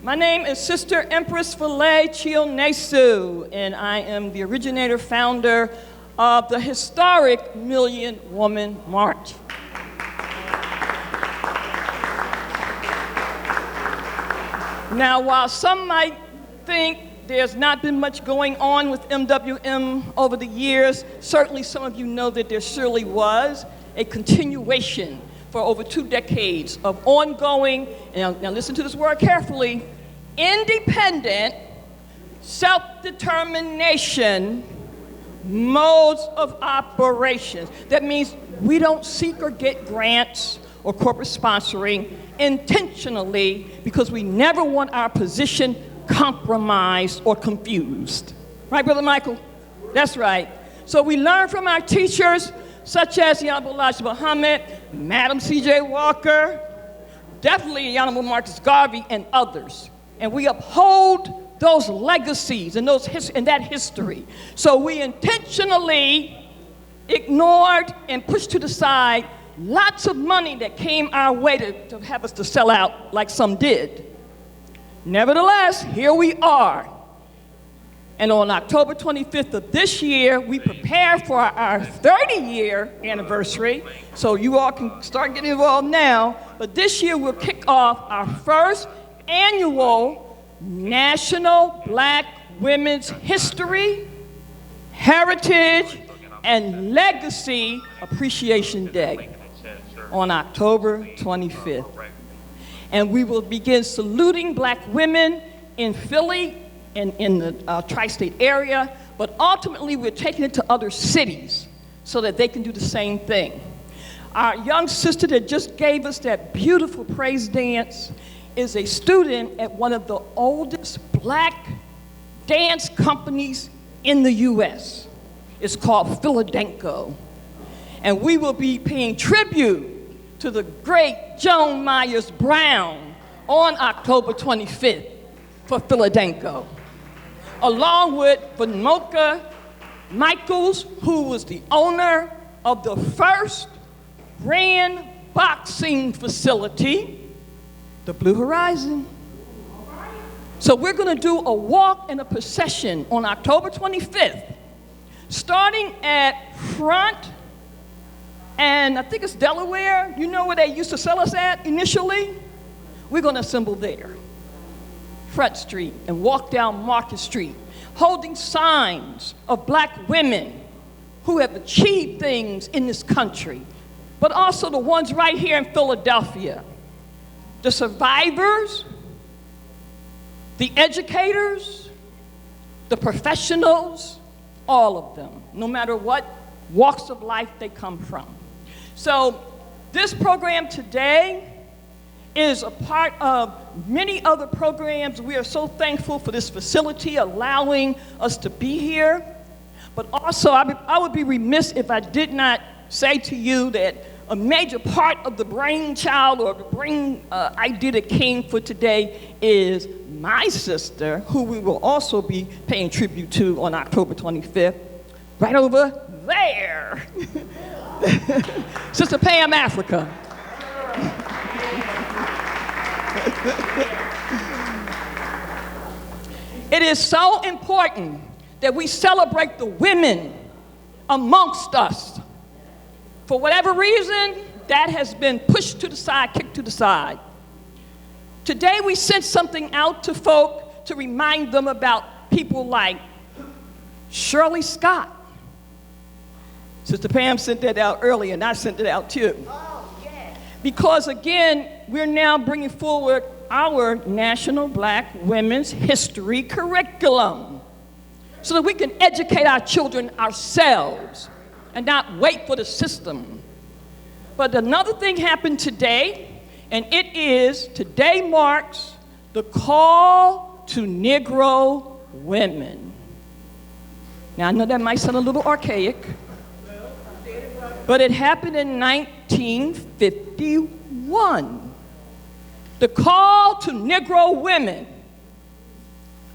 My name is Sister Empress Phile Chionesu, and I am the originator, founder of the historic Million Woman March. Now, while some might think there's not been much going on with MWM over the years, certainly some of you know that there surely was a continuation for over 2 decades of ongoing, and now listen to this word carefully, independent self-determination modes of operations. That means we don't seek or get grants or corporate sponsoring intentionally because we never want our position compromised or confused. Right, Brother Michael? That's right. So we learn from our teachers, such as the Honorable Elijah Muhammad, Madam C.J. Walker, definitely the Honorable Marcus Garvey, and others. And we uphold those legacies and that history. So we intentionally ignored and pushed to the side lots of money that came our way to have us to sell out like some did. Nevertheless, here we are. And on October 25th of this year, we prepare for our 30-year anniversary. So you all can start getting involved now. But this year, we'll kick off our first annual National Black Women's History, Heritage, and Legacy Appreciation Day on October 25th. And we will begin saluting black women in Philly and in the tri-state area, but ultimately we're taking it to other cities so that they can do the same thing. Our young sister that just gave us that beautiful praise dance is a student at one of the oldest black dance companies in the U.S. It's called Philadelphia. And we will be paying tribute to the great Joan Myers Brown on October 25th for Philadelphia, along with Vanoka Michaels, who was the owner of the first grand boxing facility, the Blue Horizon. So we're going to do a walk and a procession on October 25th, starting at Front, and I think it's Delaware. You know where they used to sell us at initially? We're going to assemble there, Front Street, and walk down Market Street, holding signs of black women who have achieved things in this country, but also the ones right here in Philadelphia. The survivors, the educators, the professionals, all of them, no matter what walks of life they come from. So this program today is a part of many other programs. We are so thankful for this facility allowing us to be here. But also, I would be remiss if I did not say to you that a major part of the brainchild or the brain idea that came for today is my sister, who we will also be paying tribute to on October 25th, right over there. Sister Pam Africa. It is so important that we celebrate the women amongst us. For whatever reason, that has been pushed to the side, kicked to the side. Today we sent something out to folk to remind them about people like Shirley Scott. Sister Pam sent that out earlier, and I sent it out too. Oh, yeah. Because again, we're now bringing forward our National Black Women's History curriculum so that we can educate our children ourselves and not wait for the system. But another thing happened today, and today marks the call to Negro women. Now, I know that might sound a little archaic, but it happened in 1951. The call to Negro women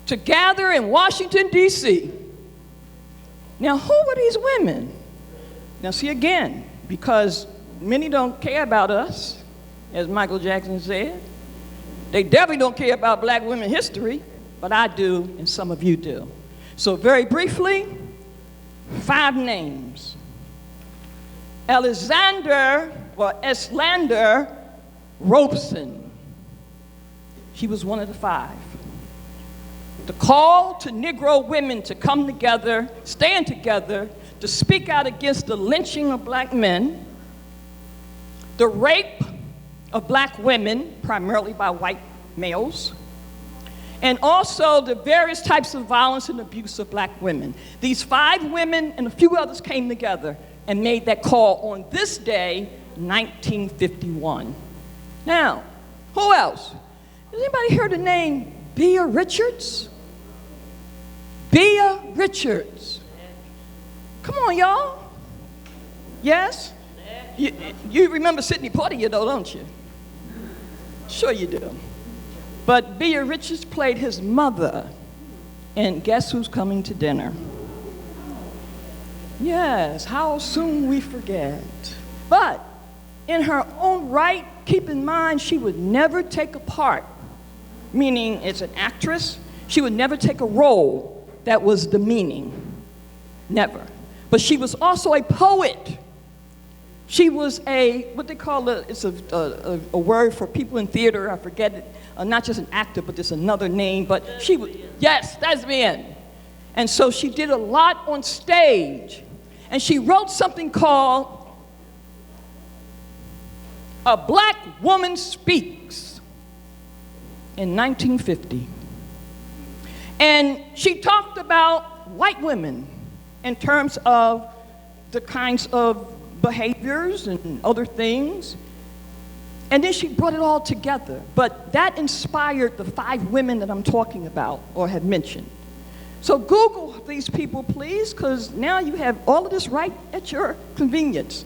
to gather in Washington, D.C. Now, who were these women? Now, see again, because many don't care about us, as Michael Jackson said, They definitely don't care about black women history, but I do, and some of you do. So very briefly, 5 names. Eslander Robeson. She was one of the 5. The call to Negro women to come together, stand together, to speak out against the lynching of black men, the rape of black women, primarily by white males, and also the various types of violence and abuse of black women. These 5 women and a few others came together and made that call on this day, 1951. Now, who else? Has anybody heard the name Bea Richards? Bea Richards. Come on, y'all. Yes? You remember Sidney Poitier, though, don't you? Sure you do. But Bea Richards played his mother, and guess who's coming to dinner? Yes, how soon we forget. But in her own right, keep in mind she would never take a part, meaning as an actress, she would never take a role that was demeaning. Never. But she was also a poet. She was what they call it's a word for people in theater, I forget it, not just an actor, but there's another name, but she was, yes, thespian. And so she did a lot on stage. And she wrote something called A Black Woman Speaks in 1950. And she talked about white women in terms of the kinds of behaviors and other things. And then she brought it all together. But that inspired the 5 women that I'm talking about or have mentioned. So Google these people, please, because now you have all of this right at your convenience.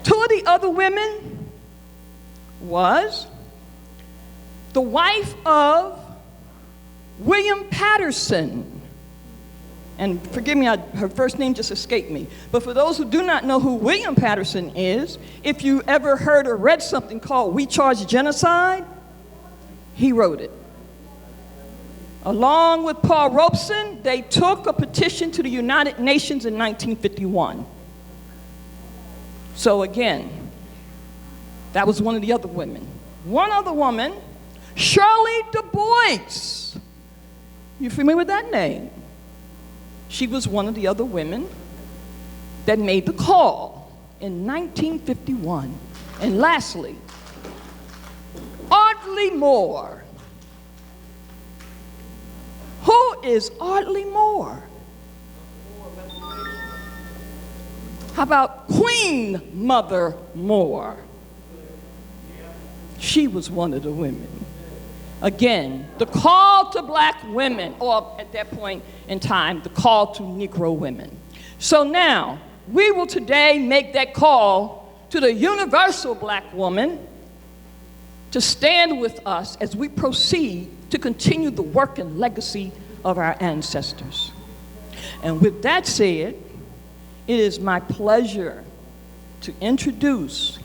2 of the other women was the wife of William Patterson. And forgive me, her first name just escaped me. But for those who do not know who William Patterson is, if you ever heard or read something called We Charge Genocide, he wrote it. Along with Paul Robeson, they took a petition to the United Nations in 1951. So again, that was one of the other women. One other woman, Shirley Du Bois. You familiar with that name? She was one of the other women that made the call in 1951. And lastly, Audley Moore. Who is Audley Moore? How about Queen Mother Moore? She was one of the women. Again, the call to black women, or at that point in time, the call to Negro women. So now, we will today make that call to the universal black woman to stand with us as we proceed to continue the work and legacy of our ancestors. And with that said, it is my pleasure to introduce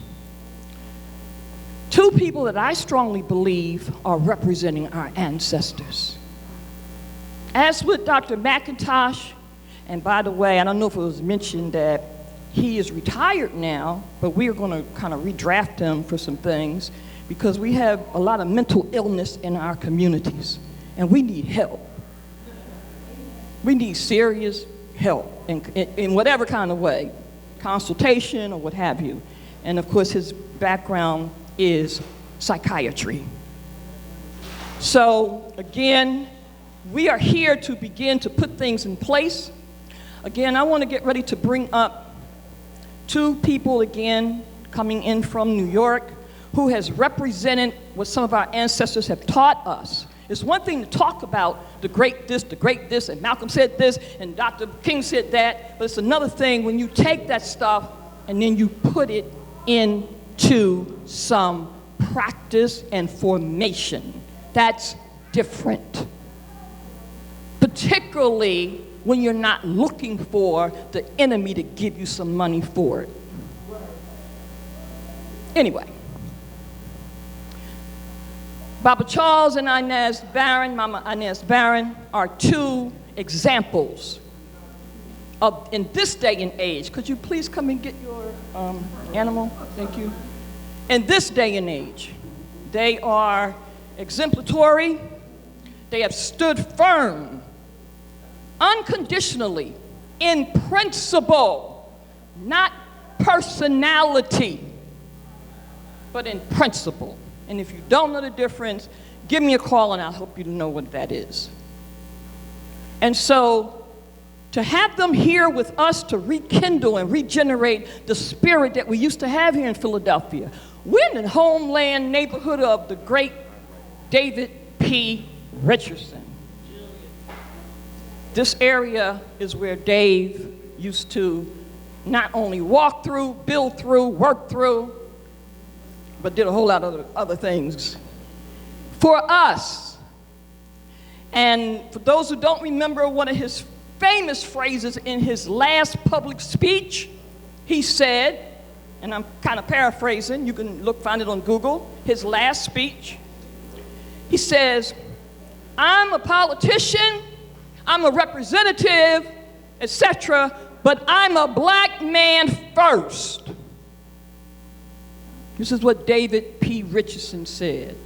2 people that I strongly believe are representing our ancestors. As with Dr. McIntosh, and by the way, I don't know if it was mentioned that he is retired now, but we are going to kind of redraft him for some things because we have a lot of mental illness in our communities, and we need help. We need serious help in whatever kind of way, consultation or what have you. And of course, his background is psychiatry. So again, we are here to begin to put things in place. Again, I want to get ready to bring up 2 people again coming in from New York who has represented what some of our ancestors have taught us. It's one thing to talk about the great this, and Malcolm said this, and Dr. King said that, but it's another thing when you take that stuff and then you put it into some practice and formation. That's different. Particularly when you're not looking for the enemy to give you some money for it. Anyway, Baba Charles and Inez Barron, Mama Inez Barron, are two examples of, in this day and age, could you please come and get your animal? Thank you. In this day and age, they are exemplary. They have stood firm, unconditionally, in principle, not personality, but in principle. And if you don't know the difference, give me a call and I'll help you to know what that is. And so, to have them here with us to rekindle and regenerate the spirit that we used to have here in Philadelphia. We're in the homeland neighborhood of the great David P. Richardson. This area is where Dave used to not only walk through, build through, work through, but did a whole lot of other things for us. And for those who don't remember, one of his famous phrases in his last public speech, he said, and I'm kind of paraphrasing, you can find it on Google, his last speech. He says, I'm a politician, I'm a representative, etc., but I'm a black man first. This is what David P. Richardson said.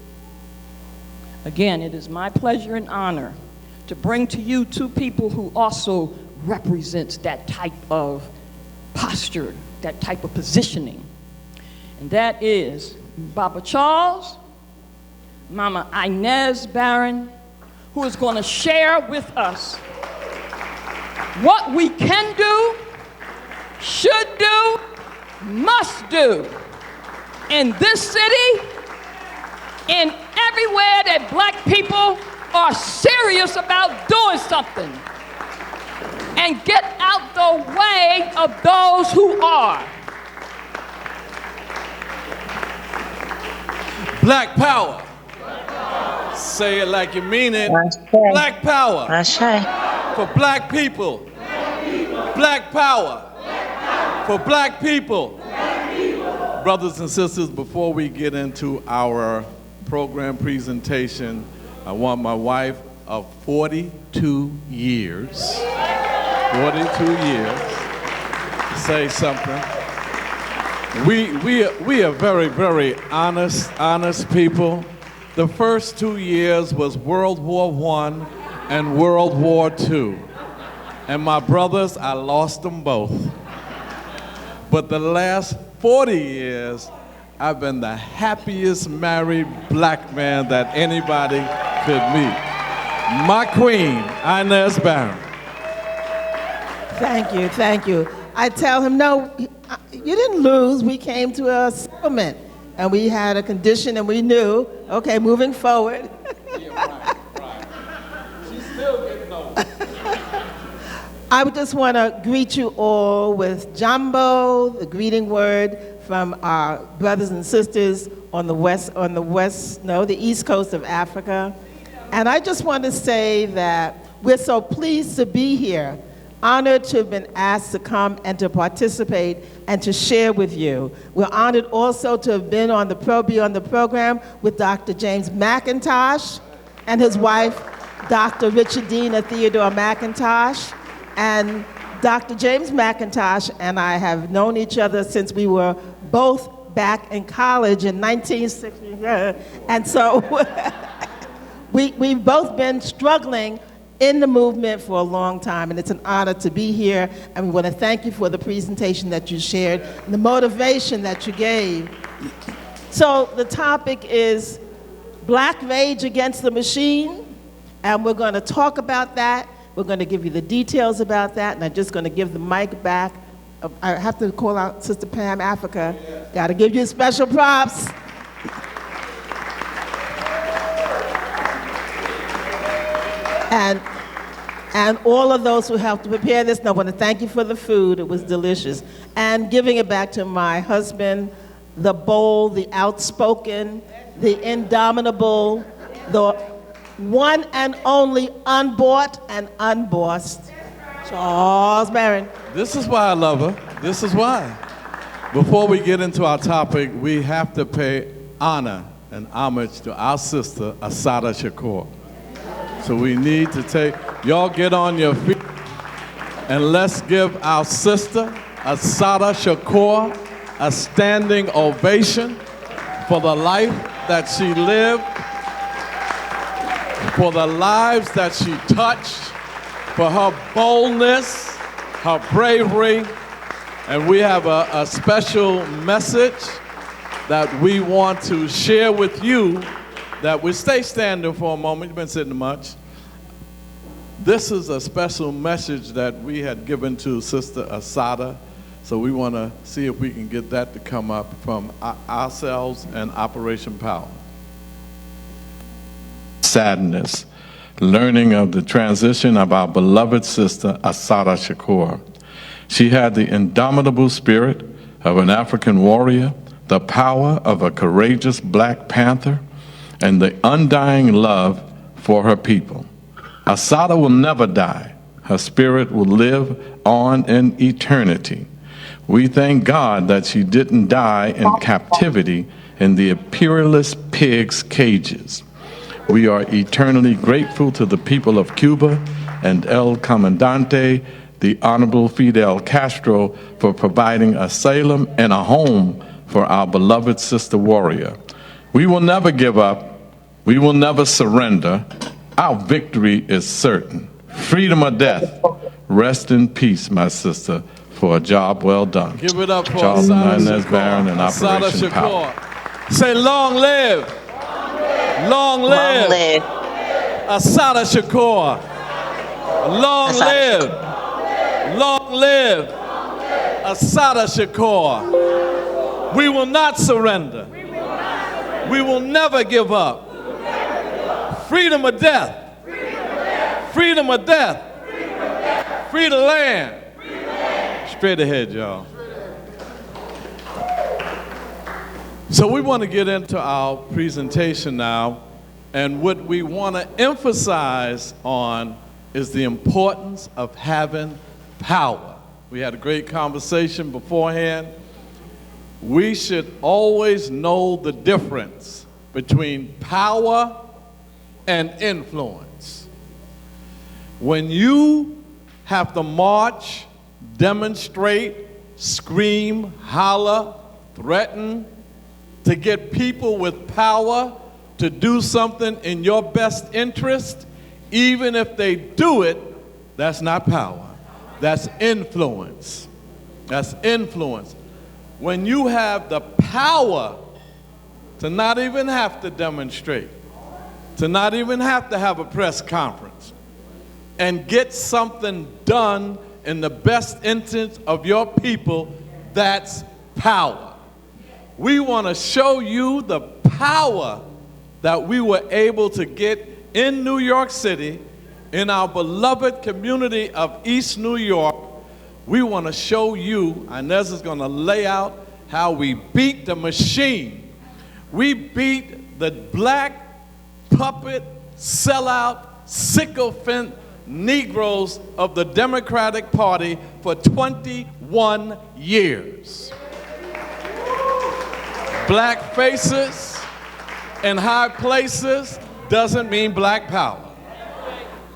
Again, it is my pleasure and honor to bring to you two people who also represents that type of posture, that type of positioning. And that is Baba Charles, Mama Inez Barron, who is going to share with us what we can do, should do, must do in this city, and everywhere that black people are serious about doing something, and get out the way of those who are. Black power. Say it like you mean it. Black power. For black people. Black power. For black people. Brothers and sisters, before we get into our program presentation, I want my wife of 42 years to say something. We are very, very honest people. The first 2 years was World War I and World War II. And my brothers, I lost them both. But the last 40 years, I've been the happiest married black man that anybody could meet. My queen, Inez Barron. Thank you. I tell him, no, you didn't lose. We came to a settlement, and we had a condition, and we knew, okay, moving forward. Yeah, right. She's still getting old. I would just want to greet you all with Jambo, the greeting word from our brothers and sisters on the east coast of Africa. And I just want to say that we're so pleased to be here, honored to have been asked to come and to participate and to share with you. We're honored also to have been on the program with Dr. James McIntosh and his wife, Dr. Richardina Theodore McIntosh. And Dr. James McIntosh and I have known each other since we were both back in college in 1960. And so we've both been struggling in the movement for a long time, and it's an honor to be here. And we want to thank you for the presentation that you shared, and the motivation that you gave. So the topic is Black Rage Against the Machine, and we're going to talk about that. We're going to give you the details about that, and I'm just going to give the mic back. I have to call out Sister Pam Africa. Got to give you special props. And all of those who helped to prepare this, and I want to thank you for the food. It was delicious. And giving it back to my husband, the bold, the outspoken, the indomitable, the one and only unbought and unbossed, Charles Barron. This is why I love her. This is why. Before we get into our topic, we have to pay honor an homage to our sister, Assata Shakur. So we need to take, y'all get on your feet and let's give our sister, Assata Shakur, a standing ovation for the life that she lived, for the lives that she touched, for her boldness, her bravery, and we have a special message that we want to share with you that we stay standing for a moment. You've been sitting much. This is a special message that we had given to Sister Assata, so we want to see if we can get that to come up from ourselves and Operation Power. Sadness, learning of the transition of our beloved sister Assata Shakur. She had the indomitable spirit of an African warrior, the power of a courageous Black Panther, and the undying love for her people. Assata will never die. Her spirit will live on in eternity. We thank God that she didn't die in captivity in the imperialist pigs' cages. We are eternally grateful to the people of Cuba and El Comandante, the Honorable Fidel Castro, for providing asylum and a home for our beloved sister warrior. We will never give up. We will never surrender. Our victory is certain. Freedom or death. Rest in peace, my sister, for a job well done. Give it up for Charles Inez, Barron, and Operation Power. Say long live. Long live. Long live. Assata Shakur. Long live. Long live. Assata Shakur. We will not surrender. We will never give up. Freedom or death. Freedom or death. Free the land. Straight ahead, y'all. So we want to get into our presentation now, and what we want to emphasize on is the importance of having power. We had a great conversation beforehand. We should always know the difference between power and influence. When you have to march, demonstrate, scream, holler, threaten to get people with power to do something in your best interest, even if they do it, that's not power. That's influence. That's influence. When you have the power to not even have to demonstrate, to not even have to have a press conference, and get something done in the best interest of your people, that's power. We want to show you the power that we were able to get in New York City, in our beloved community of East New York. We want to show you, Inez is going to lay out how we beat the machine. We beat the black puppet, sellout, sycophant Negroes of the Democratic Party for 21 years. Black faces in high places doesn't mean black power.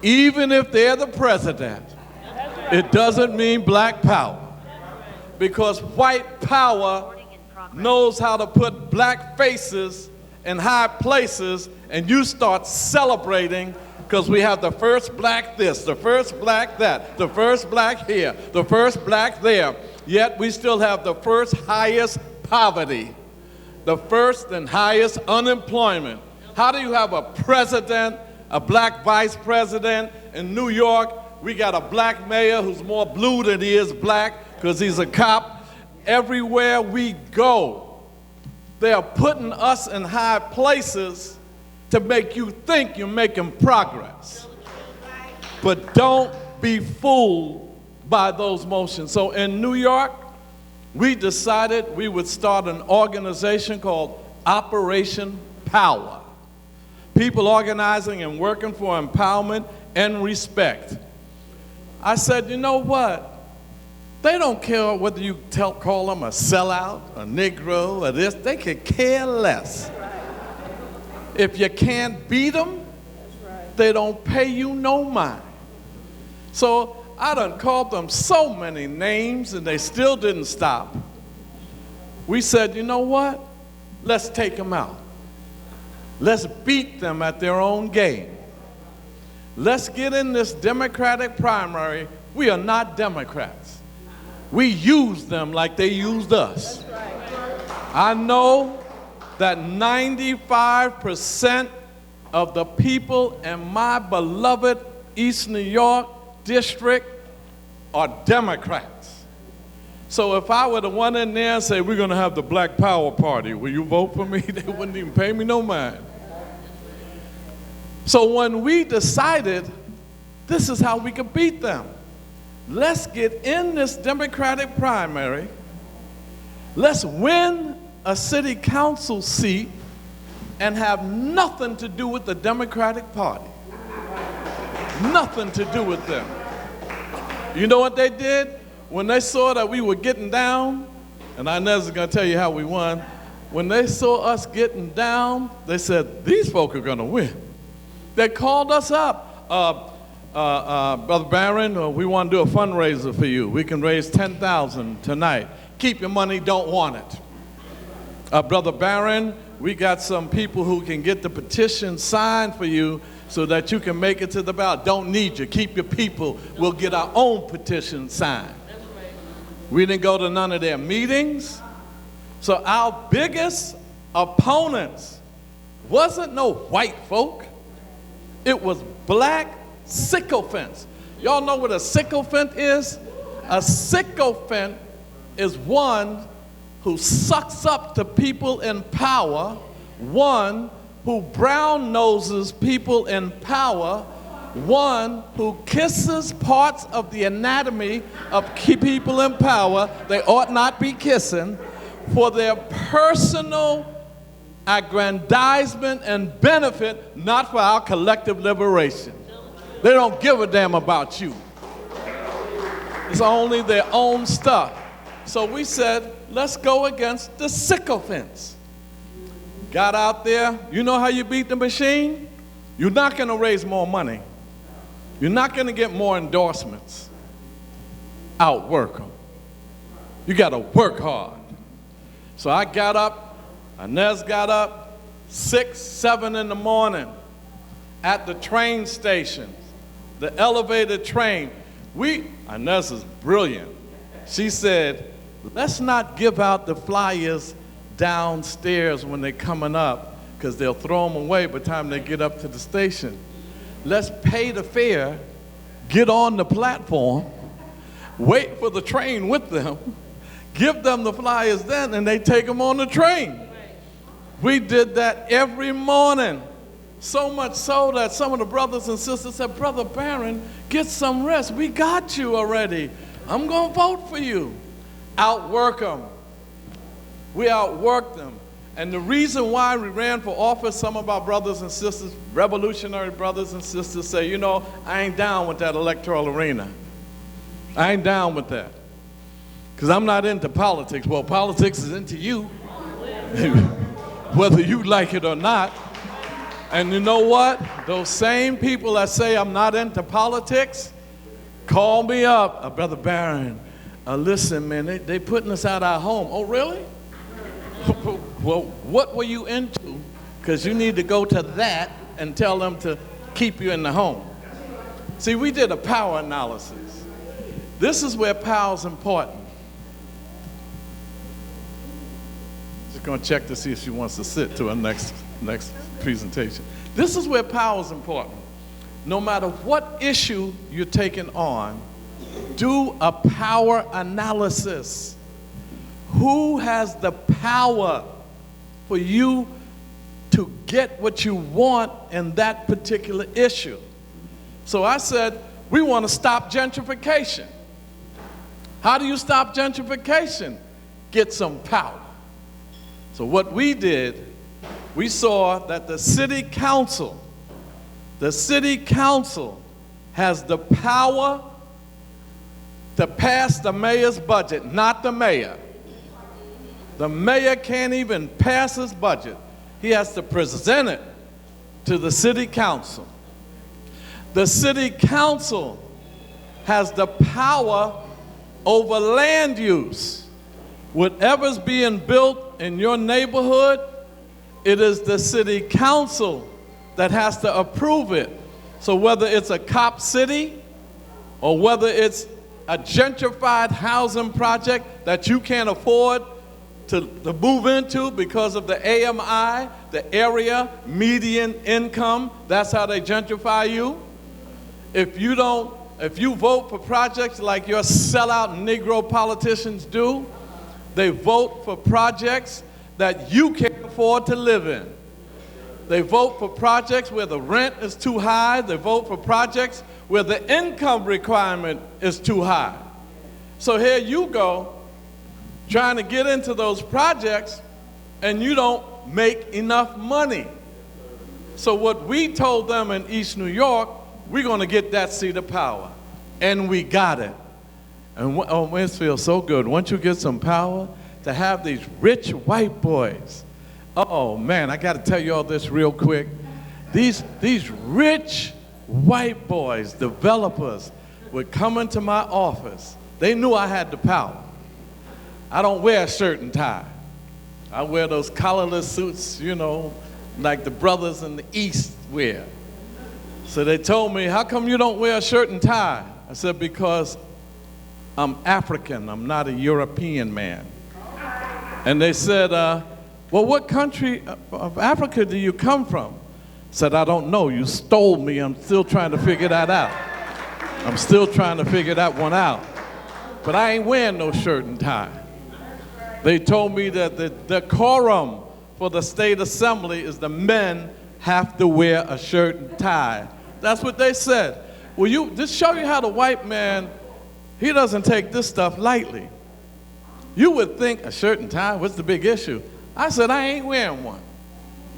Even if they're the president, it doesn't mean black power. Because white power knows how to put black faces in high places, and you start celebrating because we have the first black this, the first black that, the first black here, the first black there, yet we still have the first highest poverty, the first and highest unemployment. How do you have a president, a black vice president in New York? We got a black mayor who's more blue than he is black because he's a cop. Everywhere we go, they are putting us in high places to make you think you're making progress. But don't be fooled by those motions. So in New York, we decided we would start an organization called Operation Power. People organizing and working for empowerment and respect. I said, you know what? They don't care whether you call them a sellout, a Negro, or this. They could care less. If you can't beat them, they don't pay you no mind. So I done called them so many names and they still didn't stop. We said, you know what? Let's take them out. Let's beat them at their own game. Let's get in this Democratic primary. We are not Democrats. We use them like they used us. I know that 95% of the people in my beloved East New York district are Democrats. So if I were the one in there and say, we're going to have the Black Power Party, will you vote for me? They wouldn't even pay me no mind. So when we decided this is how we could beat them, let's get in this Democratic primary, let's win a city council seat and have nothing to do with the Democratic Party. Nothing to do with them. You know what they did? When they saw that we were getting down, and Inez is going to tell you how we won, when they saw us getting down, they said, these folk are going to win. They called us up. Brother Barron, we want to do a fundraiser for you. We can raise $10,000 tonight. Keep your money, don't want it. Brother Barron, we got some people who can get the petition signed for you so that you can make it to the ballot. Don't need you. Keep your people. We'll get our own petition signed. We didn't go to none of their meetings. So our biggest opponents wasn't no white folk. It was black sycophants. Y'all know what a sycophant is? A sycophant is one who sucks up to people in power, one who brown noses people in power, one who kisses parts of the anatomy of people in power they ought not be kissing for their personal aggrandizement and benefit, not for our collective liberation. They don't give a damn about you. It's only their own stuff. So we said, let's go against the sycophants. Got out there. You know how you beat the machine? You're not going to raise more money. You're not going to get more endorsements. Outwork them. You got to work hard. So I got up, Inez got up, 6, 7 in the morning at the train station, the elevated train. Inez is brilliant. She said, let's not give out the flyers downstairs when they're coming up because they'll throw them away by the time they get up to the station. Let's pay the fare, get on the platform, wait for the train with them, give them the flyers then, and they take them on the train. We did that every morning. So much so that some of the brothers and sisters said, Brother Barron, get some rest. We got you already. I'm going to vote for you. Outwork them. We outworked them. And the reason why we ran for office, some of our brothers and sisters, revolutionary brothers and sisters say, you know, I ain't down with that electoral arena. I ain't down with that. Because I'm not into politics. Well, politics is into you, whether you like it or not. And you know what? Those same people that say I'm not into politics, call me up. Brother Barron, listen, man, they putting us out our home. Oh, really? Well, what were you into? Because you need to go to that and tell them to keep you in the home. See, we did a power analysis. This is where power is important. Just going to check to see if she wants to sit to her next presentation. This is where power is important. No matter what issue you're taking on, do a power analysis. Who has the power for you to get what you want in that particular issue? So I said, we want to stop gentrification. How do you stop gentrification? Get some power. So what we did, we saw that the city council has the power to pass the mayor's budget, not the mayor. The mayor can't even pass his budget. He has to present it to the city council. The city council has the power over land use. Whatever's being built in your neighborhood, it is the city council that has to approve it. So whether it's a cop city or whether it's a gentrified housing project that you can't afford to move into because of the AMI, the area median income, that's how they gentrify you. If you vote for projects like your sellout Negro politicians do, they vote for projects that you can't afford to live in. They vote for projects where the rent is too high. They vote for projects where the income requirement is too high. So here you go, trying to get into those projects, and you don't make enough money. So what we told them in East New York, we're going to get that seat of power. And we got it. And it feels so good. Once you get some power, to have these rich white boys. Oh man, I got to tell you all this real quick. These rich white boys, developers, would come into my office. They knew I had the power. I don't wear a shirt and tie. I wear those collarless suits, you know, like the brothers in the East wear. So they told me, how come you don't wear a shirt and tie? I said, because I'm African, I'm not a European man. And they said, well, what country of Africa do you come from? I said, I don't know, you stole me, I'm still trying to figure that out. I'm still trying to figure that one out. But I ain't wearing no shirt and tie. They told me that the decorum for the state assembly is the men have to wear a shirt and tie. That's what they said. Well, just show you how the white man, he doesn't take this stuff lightly. You would think a shirt and tie, what's the big issue? I said, I ain't wearing one.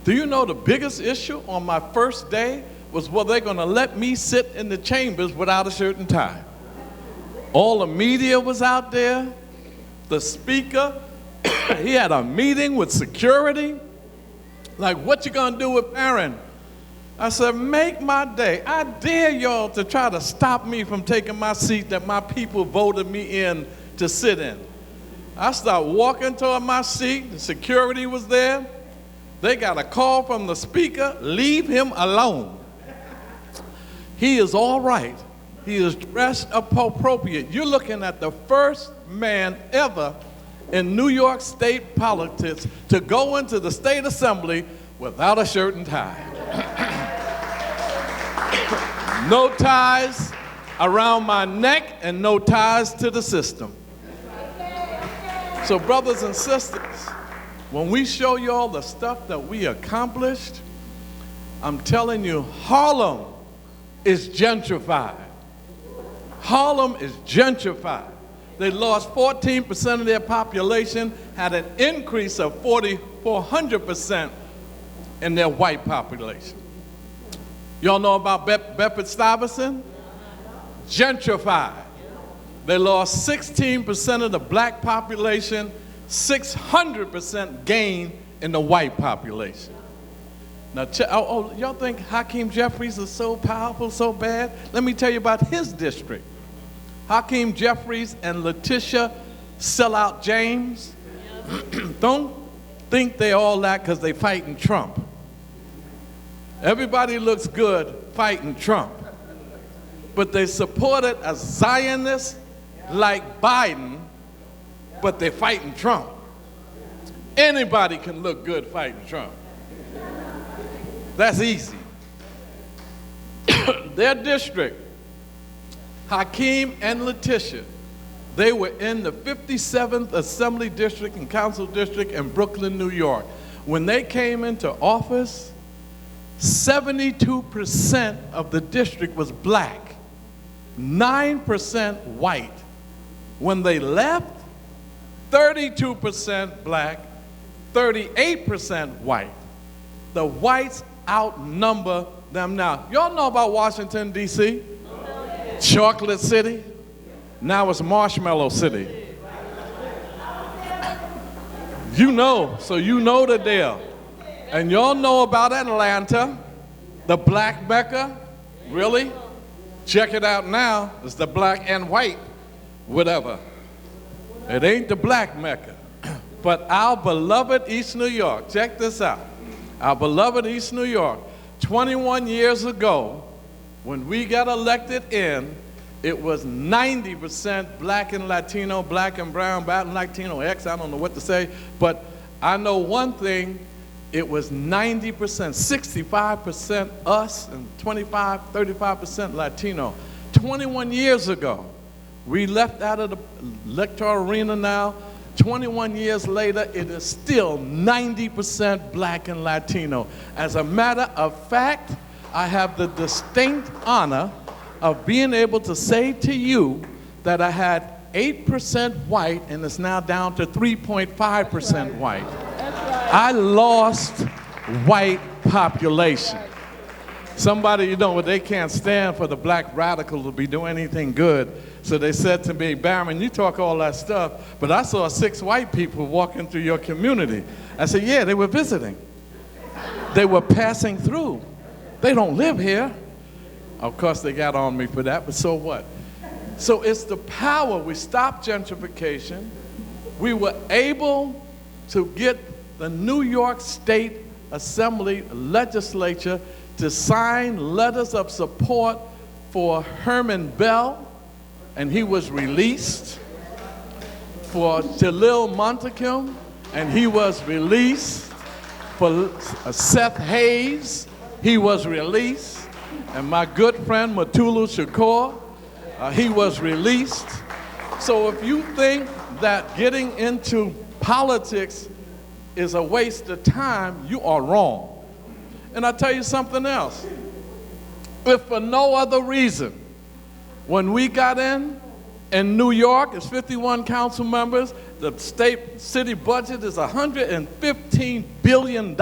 Do you know the biggest issue on my first day was whether they're gonna let me sit in the chambers without a shirt and tie. All the media was out there. The speaker, he had a meeting with security. Like, what you gonna do with Barron? I said, make my day. I dare y'all to try to stop me from taking my seat that my people voted me in to sit in. I started walking toward my seat, the security was there. They got a call from the speaker, leave him alone. He is all right. He is dressed appropriate. You're looking at the first man ever in New York State politics to go into the state assembly without a shirt and tie. No ties around my neck and no ties to the system. So brothers and sisters, when we show you all the stuff that we accomplished, I'm telling you, Harlem is gentrified. Harlem is gentrified. They lost 14% of their population, had an increase of 400% in their white population. Y'all know about Bedford-Stuyvesant? Gentrified. They lost 16% of the black population, 600% gain in the white population. Now, y'all think Hakeem Jeffries is so powerful, so bad? Let me tell you about his district. Hakeem Jeffries and Letitia Sellout James, don't think they all that because they fighting Trump. Everybody looks good fighting Trump. But they supported a Zionist like Biden, but they're fighting Trump. Anybody can look good fighting Trump. That's easy. Their district, Hakeem and Letitia, they were in the 57th Assembly District and Council District in Brooklyn, New York. When they came into office, 72% of the district was black, 9% white. When they left, 32% black, 38% white. The whites outnumber them now. Y'all know about Washington, D.C.? Chocolate City? Now it's Marshmallow City. You know, so you know the deal. And y'all know about Atlanta. The black Mecca? Really? Check it out now. It's the black and white, whatever. It ain't the black Mecca. But our beloved East New York, check this out. Our beloved East New York, 21 years ago, when we got elected in, it was 90% black and Latino, black and brown, black and Latino X, I don't know what to say, but I know one thing, it was 90%, 65% us and 35% Latino. 21 years ago, we left out of the electoral arena now. 21 years later, it is still 90% black and Latino. As a matter of fact, I have the distinct honor of being able to say to you that I had 8% white and it's now down to 3.5% white. I lost white population. Somebody, you know, they can't stand for the black radical to be doing anything good. So they said to me, Barron, you talk all that stuff, but I saw 6 white people walking through your community. I said, yeah, they were visiting. They were passing through. They don't live here. Of course, they got on me for that, but so what? So it's the power. We stopped gentrification. We were able to get the New York State Assembly legislature to sign letters of support for Herman Bell, and he was released. For Jalil Montekim, and he was released. For Seth Hayes, he was released. And my good friend Matulu Shakur, he was released. So if you think that getting into politics is a waste of time, you are wrong. And I'll tell you something else. If for no other reason, when we got in New York, it's 51 council members, the city budget is $115 billion.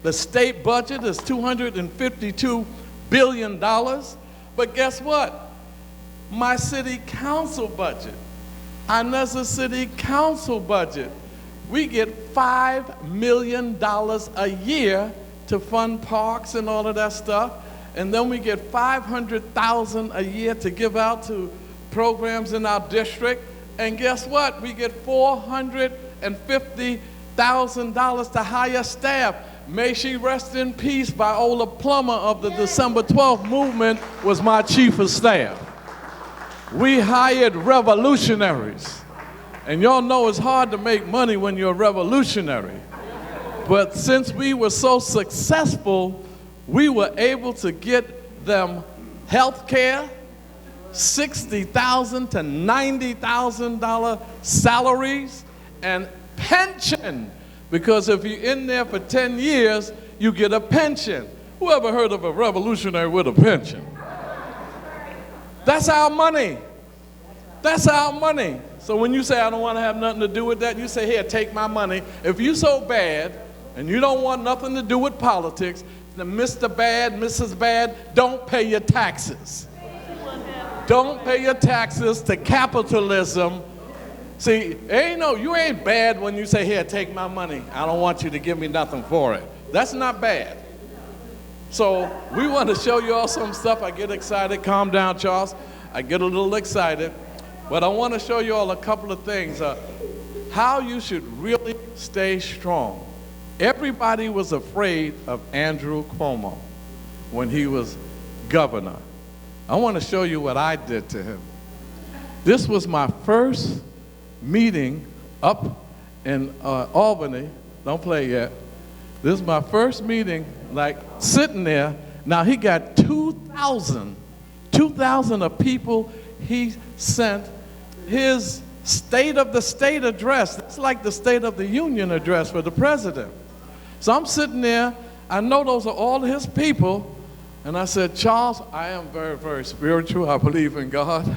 The state budget is $252 billion. But guess what? My city council budget, Inez city council budget, we get $5 million a year to fund parks and all of that stuff. And then we get $500,000 a year to give out to programs in our district. And guess what? We get $450,000 to hire staff. May she rest in peace. Viola Plummer of the December 12th movement was my chief of staff. We hired revolutionaries. And y'all know it's hard to make money when you're a revolutionary. But since we were so successful, we were able to get them health care, $60,000 to $90,000 salaries, and pension. Because if you're in there for 10 years, you get a pension. Who ever heard of a revolutionary with a pension? That's our money. That's our money. So when you say, I don't want to have nothing to do with that, you say, here, take my money. If you're so bad and you don't want nothing to do with politics, then Mr. Bad, Mrs. Bad, don't pay your taxes. Don't pay your taxes to capitalism. See, you ain't bad when you say, here, take my money. I don't want you to give me nothing for it. That's not bad. So we want to show you all some stuff. I get excited. Calm down, Charles. I get a little excited. But I want to show you all a couple of things. How you should really stay strong. Everybody was afraid of Andrew Cuomo when he was governor. I want to show you what I did to him. This was my first meeting up in Albany. Don't play yet. This is my first meeting, like sitting there. Now he got 2,000 of people he sent his State of the State address. That's like the State of the Union address for the president. So I'm sitting there. I know those are all his people. And I said, Charles, I am very, very spiritual. I believe in God.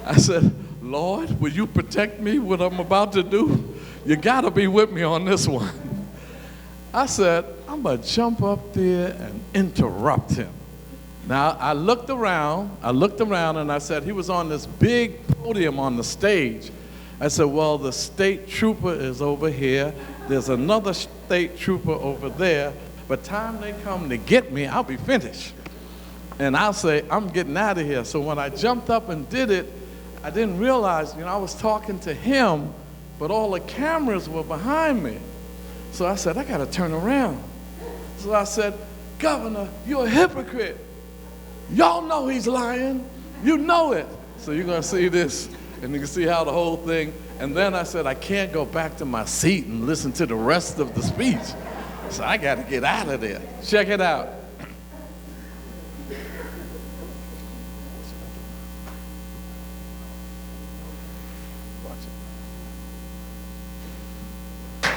I said, Lord, will you protect me what I'm about to do? You got to be with me on this one. I said, I'm going to jump up there and interrupt him. Now, I looked around and I said, he was on this big podium on the stage. I said, well, the state trooper is over here. There's another state trooper over there. But time they come to get me, I'll be finished. And I'll say, I'm getting out of here. So when I jumped up and did it, I didn't realize, I was talking to him, but all the cameras were behind me. So I said, I got to turn around. So I said, Governor, you're a hypocrite. Y'all know he's lying. You know it. So you're going to see this, and you can see how the whole thing. And then I said, I can't go back to my seat and listen to the rest of the speech. So I got to get out of there. Check it out.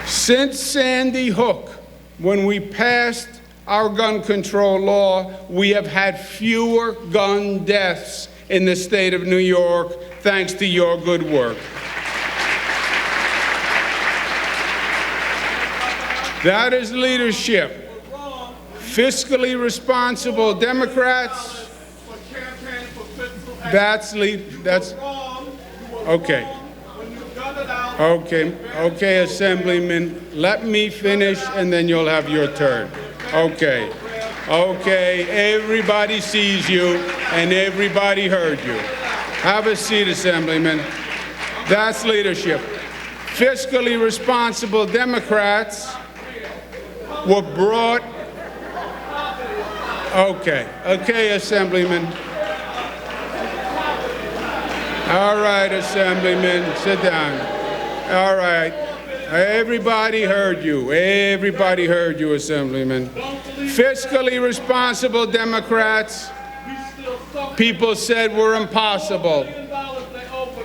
Since Sandy Hook, when we passed our gun control law, we have had fewer gun deaths in the state of New York, thanks to your good work. That is leadership. Fiscally responsible Democrats. That's okay. Okay, Assemblyman, let me finish and then you'll have your turn. Okay, everybody sees you and everybody heard you. Have a seat, Assemblyman. That's leadership. Fiscally responsible Democrats were brought. Okay, Assemblyman. All right, Assemblyman, sit down. All right. Everybody heard you. Everybody heard you, Assemblyman. Fiscally responsible Democrats, people said were impossible.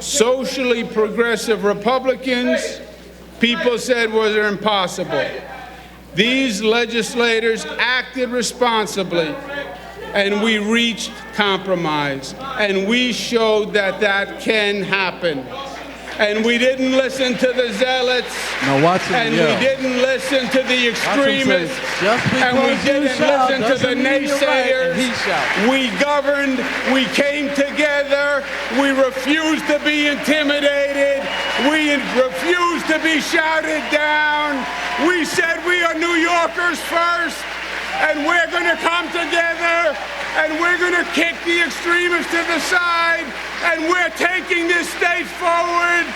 Socially progressive Republicans, people said were impossible. These legislators acted responsibly, and we reached compromise, and we showed that that can happen. And we didn't listen to the zealots, and we didn't listen to the extremists, and we didn't listen to the naysayers. We governed, we came together, we refused to be intimidated, we refused to be shouted down. We said we are New Yorkers first, and we're going to come together, and we're going to kick the extremists to the side, and we're taking this state forward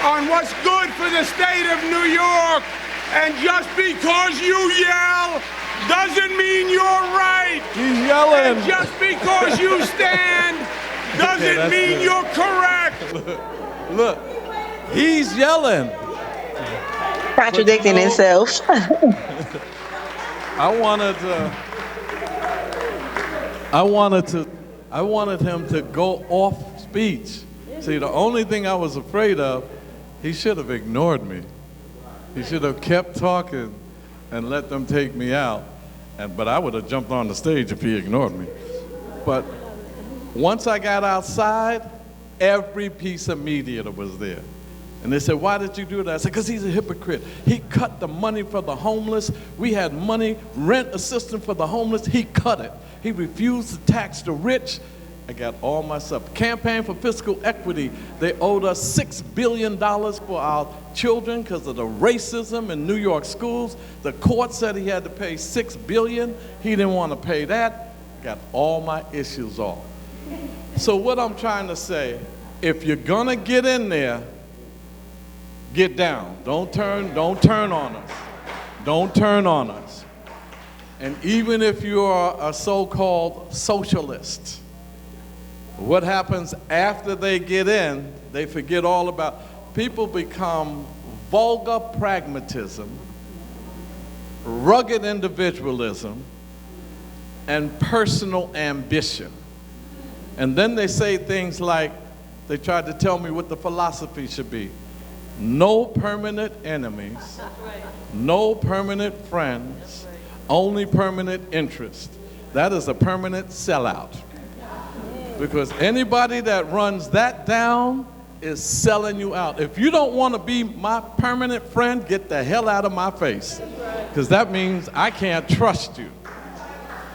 on what's good for the state of New York. And just because you yell doesn't mean you're right. He's yelling. And just because you stand doesn't mean you're correct. Look, he's yelling. Contradicting himself. I wanted him to go off speech. See, the only thing I was afraid of, he should have ignored me. He should have kept talking and let them take me out. But I would have jumped on the stage if he ignored me. But once I got outside, every piece of media that was there. And they said, why did you do that? I said, because he's a hypocrite. He cut the money for the homeless. We had money, rent assistance for the homeless. He cut it. He refused to tax the rich. I got all my stuff. Campaign for fiscal equity. They owed us $6 billion for our children because of the racism in New York schools. The court said he had to pay $6 billion. He didn't want to pay that. Got all my issues off. So what I'm trying to say, if you're going to get in there, get down. Don't turn on us. Don't turn on us. And even if you are a so-called socialist, what happens after they get in, they forget all about, people become vulgar pragmatism, rugged individualism, and personal ambition. And then they say things like, they tried to tell me what the philosophy should be. No permanent enemies, no permanent friends, only permanent interest. That is a permanent sellout. Because anybody that runs that down is selling you out. If you don't want to be my permanent friend, get the hell out of my face. Because that means I can't trust you.